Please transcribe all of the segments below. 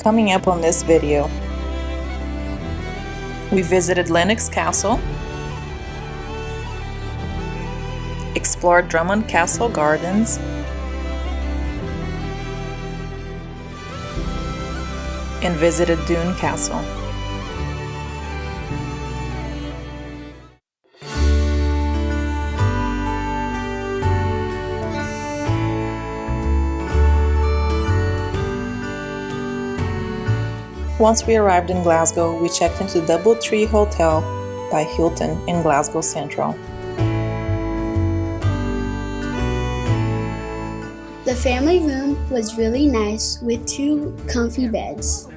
Coming up on this video, we visited Lennox Castle, explored Drummond Castle Gardens, and visited Doune Castle. Once we arrived in Glasgow, we checked into the DoubleTree Hotel by Hilton in Glasgow Central. The family room was really nice with 2 comfy beds.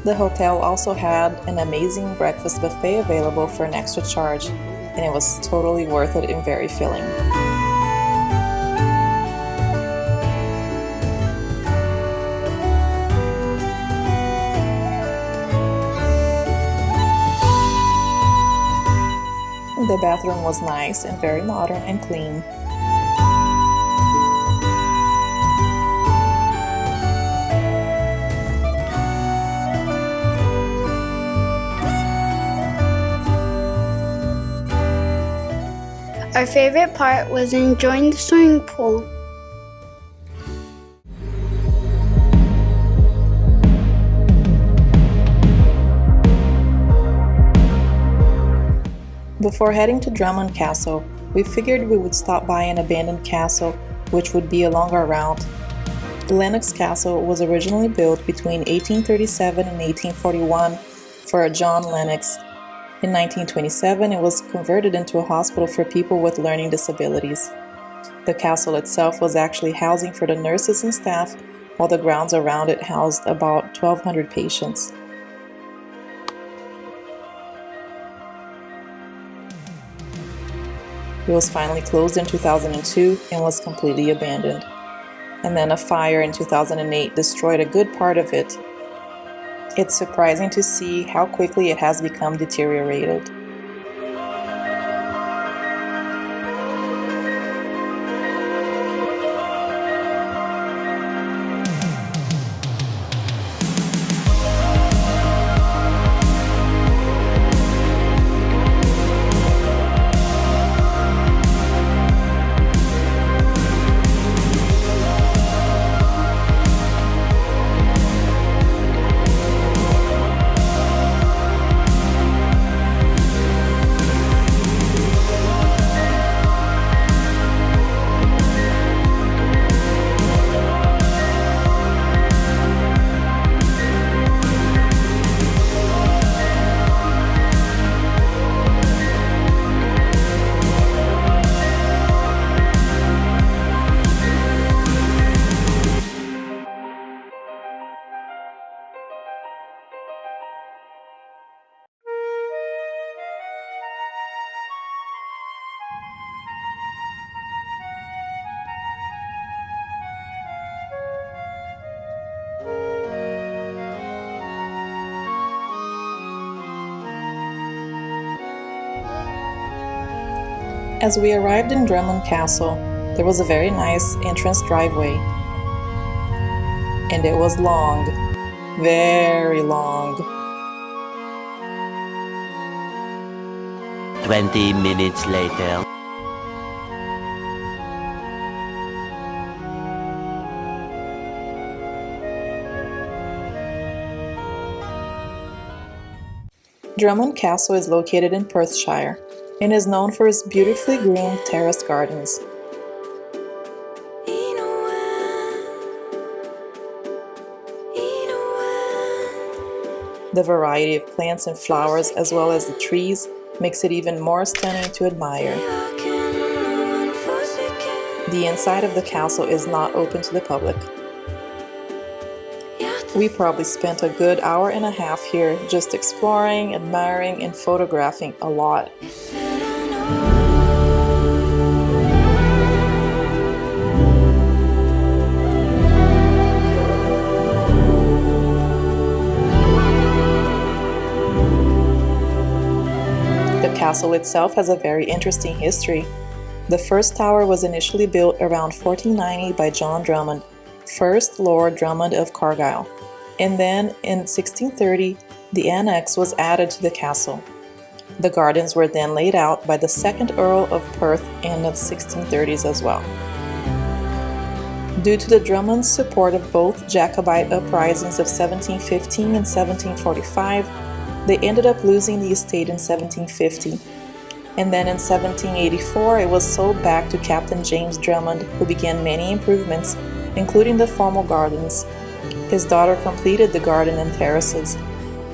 The hotel also had an amazing breakfast buffet available for an extra charge, and it was totally worth it and very filling. The bathroom was nice and very modern and clean. Our favorite part was enjoying the swimming pool. Before heading to Drummond Castle, we figured we would stop by an abandoned castle, which would be a longer route. The Lennox Castle was originally built between 1837 and 1841 for John Lennox. In 1927, it was converted into a hospital for people with learning disabilities. The castle itself was actually housing for the nurses and staff, while the grounds around it housed about 1,200 patients. It was finally closed in 2002 and was completely abandoned. And then a fire in 2008 destroyed a good part of it. It's surprising to see how quickly it has become deteriorated. As we arrived in Drummond Castle, there was a very nice entrance driveway. And it was long, very long. 20 minutes later. Drummond Castle is located in Perthshire and is known for its beautifully groomed terraced gardens. The variety of plants and flowers, as well as the trees, makes it even more stunning to admire. The inside of the castle is not open to the public. We probably spent a good hour and a half here just exploring, admiring, and photographing a lot. The castle itself has a very interesting history. The first tower was initially built around 1490 by John Drummond, 1st Lord Drummond of Carlisle, and then in 1630 the annex was added to the castle. The gardens were then laid out by the 2nd Earl of Perth in the 1630s as well. Due to the Drummonds' support of both Jacobite uprisings of 1715 and 1745, they ended up losing the estate in 1750. And then in 1784 it was sold back to Captain James Drummond, who began many improvements, including the formal gardens. His daughter completed the garden and terraces,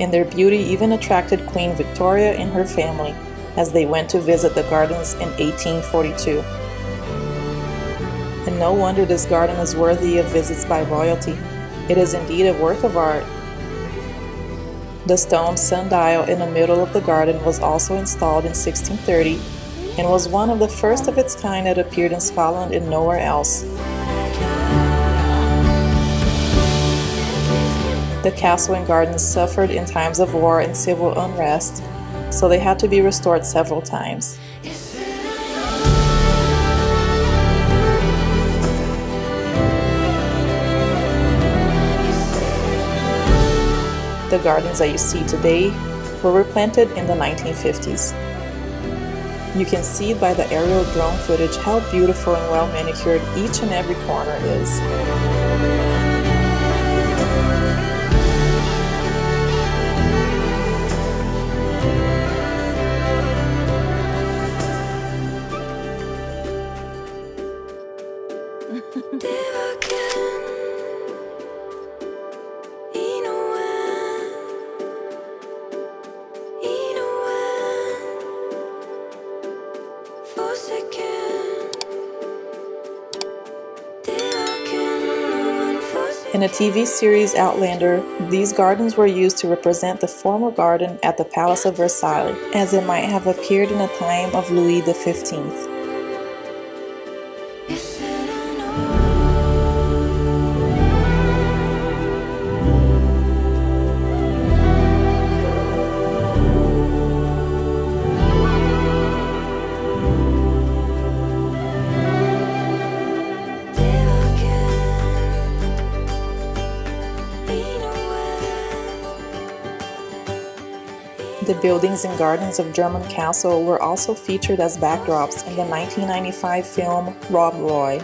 and their beauty even attracted Queen Victoria and her family as they went to visit the gardens in 1842. And no wonder this garden is worthy of visits by royalty. It is indeed a work of art. The stone sundial in the middle of the garden was also installed in 1630 and was one of the first of its kind that appeared in Scotland and nowhere else. The castle and gardens suffered in times of war and civil unrest, so they had to be restored several times. The gardens that you see today were replanted in the 1950s. You can see by the aerial drone footage how beautiful and well manicured each and every corner is. In the TV series Outlander, these gardens were used to represent the former garden at the Palace of Versailles, as it might have appeared in the time of Louis XV. The buildings and gardens of Drummond Castle were also featured as backdrops in the 1995 film Rob Roy.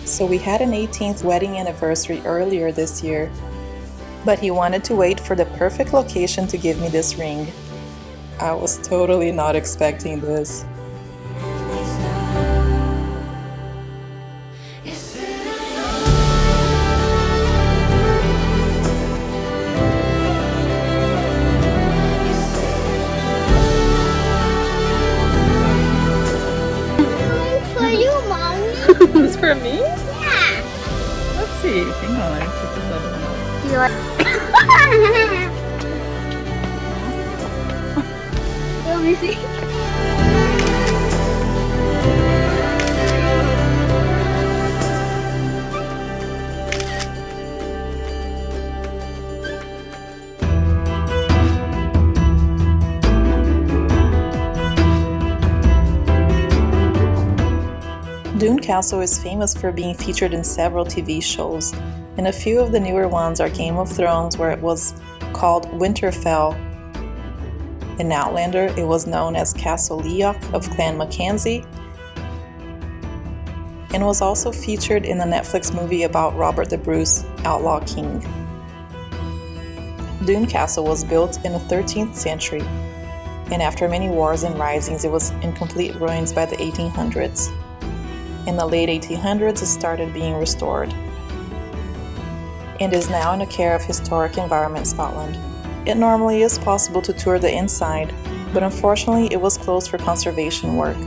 So we had an 18th wedding anniversary earlier this year, but he wanted to wait for the perfect location to give me this ring. I was totally not expecting this. For you, Mommy. This for me? Yeah. Let's see. Hang on, let me put this other one up. You like? Let me see. Doune Castle is famous for being featured in several TV shows, and a few of the newer ones are Game of Thrones, where it was called Winterfell. In Outlander, it was known as Castle Leoch of Clan Mackenzie, and was also featured in the Netflix movie about Robert the Bruce, Outlaw King. Doune Castle was built in the 13th century. and after many wars and risings, it was in complete ruins by the 1800s. In the late 1800s, it started being restored and is now in the care of Historic Environment Scotland. It normally is possible to tour the inside, but unfortunately it was closed for conservation work.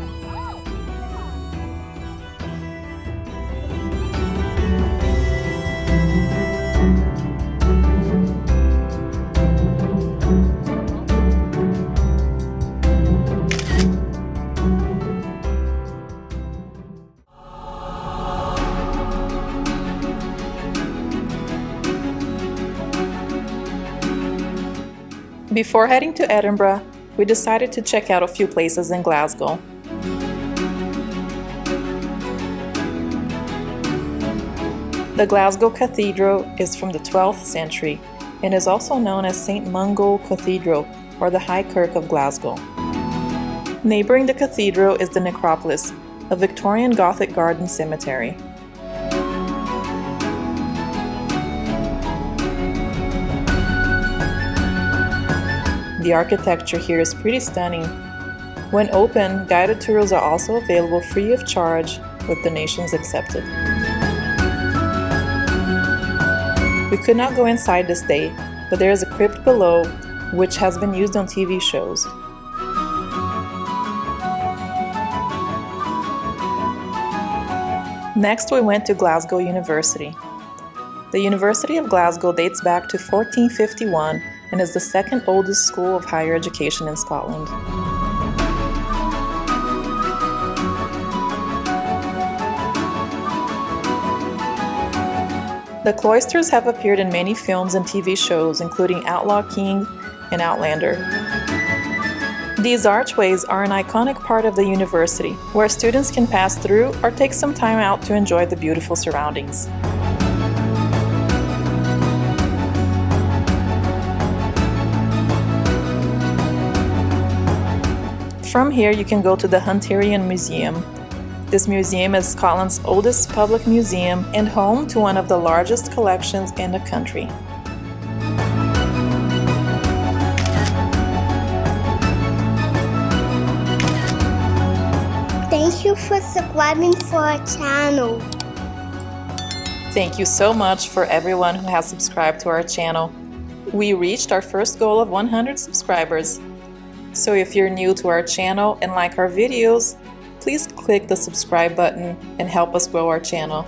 Before heading to Edinburgh, we decided to check out a few places in Glasgow. The Glasgow Cathedral is from the 12th century and is also known as St. Mungo Cathedral, or the High Kirk of Glasgow. Neighbouring the cathedral is the necropolis, a Victorian Gothic garden cemetery. The architecture here is pretty stunning. When open, guided tours are also available free of charge, with donations accepted. We could not go inside this day, but there is a crypt below, which has been used on TV shows. Next, we went to Glasgow University. The University of Glasgow dates back to 1451 and is the second oldest school of higher education in Scotland. The Cloisters have appeared in many films and TV shows, including Outlaw King and Outlander. These archways are an iconic part of the university, where students can pass through or take some time out to enjoy the beautiful surroundings. From here, you can go to the Hunterian Museum. This museum is Scotland's oldest public museum and home to one of the largest collections in the country. Thank you for subscribing for our channel. Thank you so much for everyone who has subscribed to our channel. We reached our first goal of 100 subscribers. So if you're new to our channel and like our videos, please click the subscribe button and help us grow our channel.